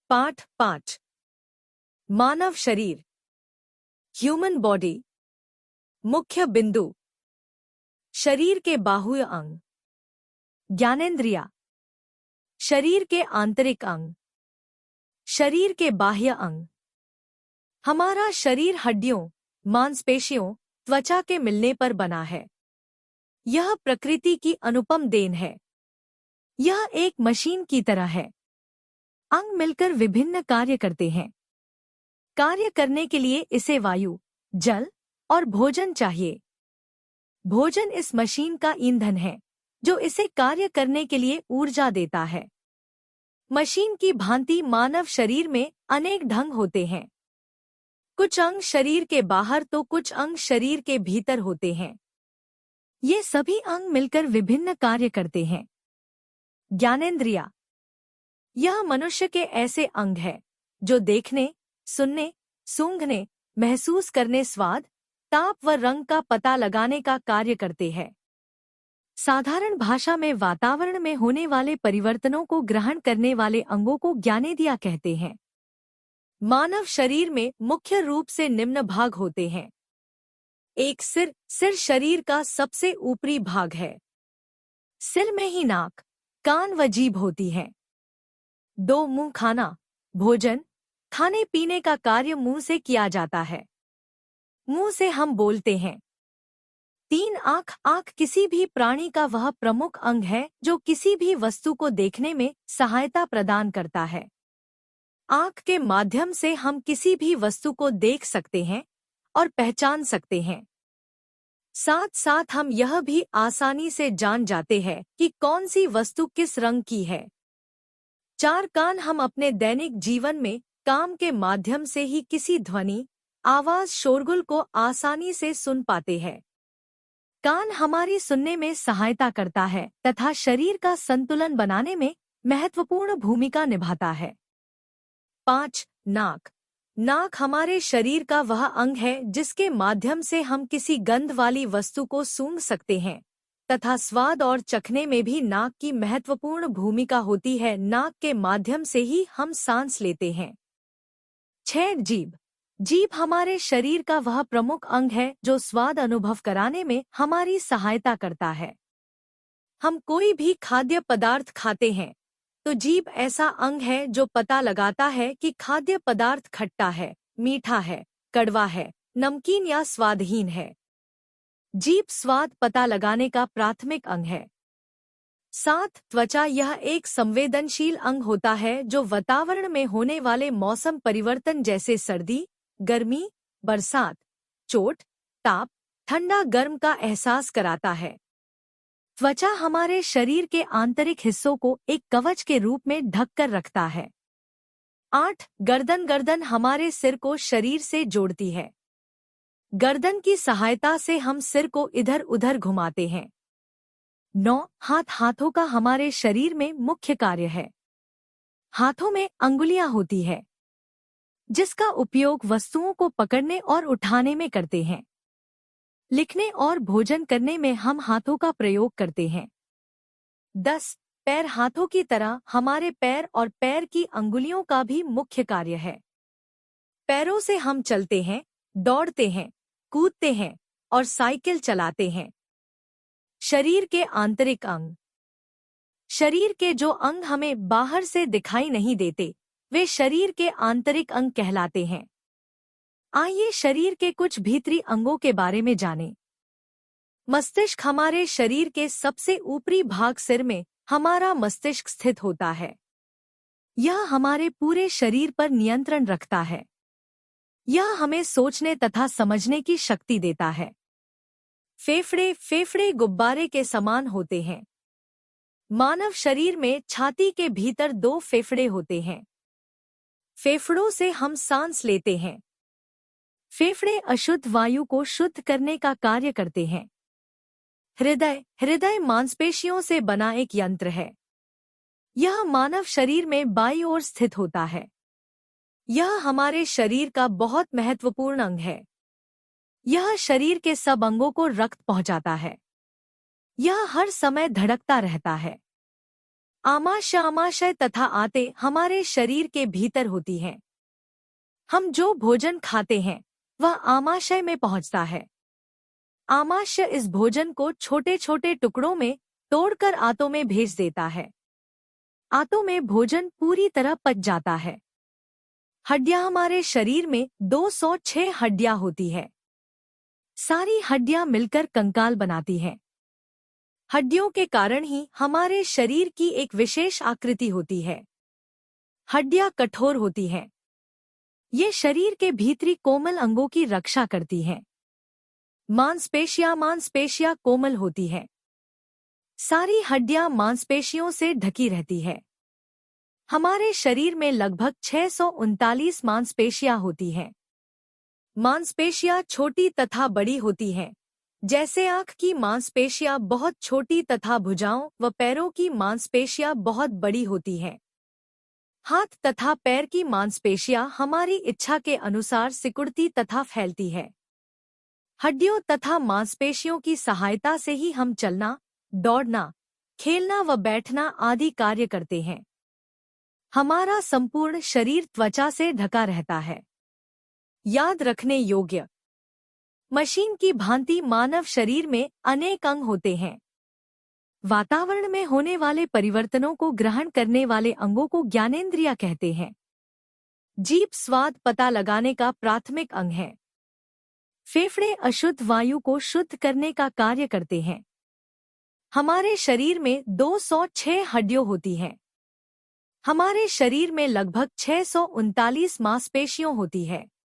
पाठ 5 मानव शरीर human body. मुख्य बिंदु शरीर के बाह्य अंग, ज्ञानेंद्रिया, शरीर के आंतरिक अंग, शरीर के बाह्य अंग। हमारा शरीर हड्डियों, मांसपेशियों, त्वचा के मिलने पर बना है। यह प्रकृति की अनुपम देन है। यह एक मशीन की तरह है। अंग मिलकर विभिन्न कार्य करते हैं। कार्य करने के लिए इसे वायु, जल और भोजन चाहिए। भोजन इस मशीन का ईंधन है जो इसे कार्य करने के लिए ऊर्जा देता है। मशीन की भांति मानव शरीर में अनेक ढंग होते हैं। कुछ अंग शरीर के बाहर तो कुछ अंग शरीर के भीतर होते हैं। ये सभी अंग मिलकर विभिन्न कार्य करते हैं। ज्ञानेंद्रिया यह मनुष्य के ऐसे अंग है जो देखने, सुनने, सूंघने, महसूस करने, स्वाद, ताप व रंग का पता लगाने का कार्य करते हैं। साधारण भाषा में वातावरण में होने वाले परिवर्तनों को ग्रहण करने वाले अंगों को ज्ञानेंद्रिया कहते हैं। मानव शरीर में मुख्य रूप से निम्न भाग होते हैं। एक सिर। सिर शरीर का सबसे ऊपरी भाग है। सिर में ही नाक, कान व जीभ होती है। 2 मुंह। खाना, भोजन, खाने पीने का कार्य मुंह से किया जाता है। मुंह से हम बोलते हैं। 3 आँख। आँख किसी भी प्राणी का वह प्रमुख अंग है जो किसी भी वस्तु को देखने में सहायता प्रदान करता है। आँख के माध्यम से हम किसी भी वस्तु को देख सकते हैं और पहचान सकते हैं। साथ साथ हम यह भी आसानी से जान जाते हैं कि कौन सी वस्तु किस रंग की है। 4 कान। हम अपने दैनिक जीवन में काम के माध्यम से ही किसी ध्वनि, आवाज, शोरगुल को आसानी से सुन पाते हैं। कान हमारी सुनने में सहायता करता है तथा शरीर का संतुलन बनाने में महत्वपूर्ण भूमिका निभाता है। 5 नाक। नाक हमारे शरीर का वह अंग है जिसके माध्यम से हम किसी गंध वाली वस्तु को सूंघ सकते हैं तथा स्वाद और चखने में भी नाक की महत्वपूर्ण भूमिका होती है। नाक के माध्यम से ही हम सांस लेते हैं। 6 जीभ। जीभ हमारे शरीर का वह प्रमुख अंग है जो स्वाद अनुभव कराने में हमारी सहायता करता है। हम कोई भी खाद्य पदार्थ खाते हैं तो जीभ ऐसा अंग है जो पता लगाता है कि खाद्य पदार्थ खट्टा है, मीठा है, कड़वा है, नमकीन या स्वादहीन है। जीभ स्वाद पता लगाने का प्राथमिक अंग है। 7 त्वचा। यह एक संवेदनशील अंग होता है जो वातावरण में होने वाले मौसम परिवर्तन जैसे सर्दी, गर्मी, बरसात, चोट, ताप, ठंडा, गर्म का एहसास कराता है। त्वचा हमारे शरीर के आंतरिक हिस्सों को एक कवच के रूप में ढककर रखता है। 8 गर्दन। गर्दन हमारे सिर को शरीर से जोड़ती है। गर्दन की सहायता से हम सिर को इधर उधर घुमाते हैं। 9 हाथ। हाथों का हमारे शरीर में मुख्य कार्य है। हाथों में अंगुलियां होती है जिसका उपयोग वस्तुओं को पकड़ने और उठाने में करते हैं। लिखने और भोजन करने में हम हाथों का प्रयोग करते हैं। 10 पैर। हाथों की तरह हमारे पैर और पैर की अंगुलियों का भी मुख्य कार्य है। पैरों से हम चलते हैं, दौड़ते हैं, कूदते हैं और साइकिल चलाते हैं। शरीर के आंतरिक अंग। शरीर के जो अंग हमें बाहर से दिखाई नहीं देते वे शरीर के आंतरिक अंग कहलाते हैं। आइए शरीर के कुछ भीतरी अंगों के बारे में जानें। मस्तिष्क। हमारे शरीर के सबसे ऊपरी भाग सिर में हमारा मस्तिष्क स्थित होता है। यह हमारे पूरे शरीर पर नियंत्रण रखता है। यह हमें सोचने तथा समझने की शक्ति देता है। फेफड़े। फेफड़े गुब्बारे के समान होते हैं। मानव शरीर में छाती के भीतर 2 फेफड़े होते हैं। फेफड़ों से हम सांस लेते हैं। फेफड़े अशुद्ध वायु को शुद्ध करने का कार्य करते हैं। हृदय। हृदय मांसपेशियों से बना एक यंत्र है। यह मानव शरीर में बाईं ओर स्थित होता है। यह हमारे शरीर का बहुत महत्वपूर्ण अंग है। यह शरीर के सब अंगों को रक्त पहुंचाता है। यह हर समय धड़कता रहता है। आमाशय तथा आते हमारे शरीर के भीतर होती हैं। हम जो भोजन खाते हैं वह आमाशय में पहुंचता है। आमाशय इस भोजन को छोटे छोटे टुकड़ों में तोड़कर आंतों में भेज देता है। आंतों में भोजन पूरी तरह पच जाता है। हड्डियां हमारे शरीर में 206 हड्डियां होती है। सारी हड्डियां मिलकर कंकाल बनाती हैं। हड्डियों के कारण ही हमारे शरीर की एक विशेष आकृति होती है। हड्डियां कठोर होती हैं। ये शरीर के भीतरी कोमल अंगों की रक्षा करती हैं। मांसपेशियां कोमल होती हैं। सारी हड्डियां मांसपेशियों से ढकी रहती है। हमारे शरीर में लगभग 639 मांसपेशियां होती हैं। मांसपेशियां छोटी तथा बड़ी होती हैं। जैसे आंख की मांसपेशियां बहुत छोटी तथा भुजाओं व पैरों की मांसपेशियां बहुत बड़ी होती हैं। हाथ तथा पैर की मांसपेशियां हमारी इच्छा के अनुसार सिकुड़ती तथा फैलती है। हड्डियों तथा मांसपेशियों की सहायता से ही हम चलना, दौड़ना, खेलना व बैठना आदि कार्य करते हैं। हमारा संपूर्ण शरीर त्वचा से ढका रहता है। याद रखने योग्य, मशीन की भांति मानव शरीर में अनेक अंग होते हैं। वातावरण में होने वाले परिवर्तनों को ग्रहण करने वाले अंगों को ज्ञानेंद्रिय कहते हैं। जीभ स्वाद पता लगाने का प्राथमिक अंग है। फेफड़े अशुद्ध वायु को शुद्ध करने का कार्य करते हैं। हमारे शरीर में 206 हड्डियां होती हैं। हमारे शरीर में लगभग 639 मांसपेशियां होती है।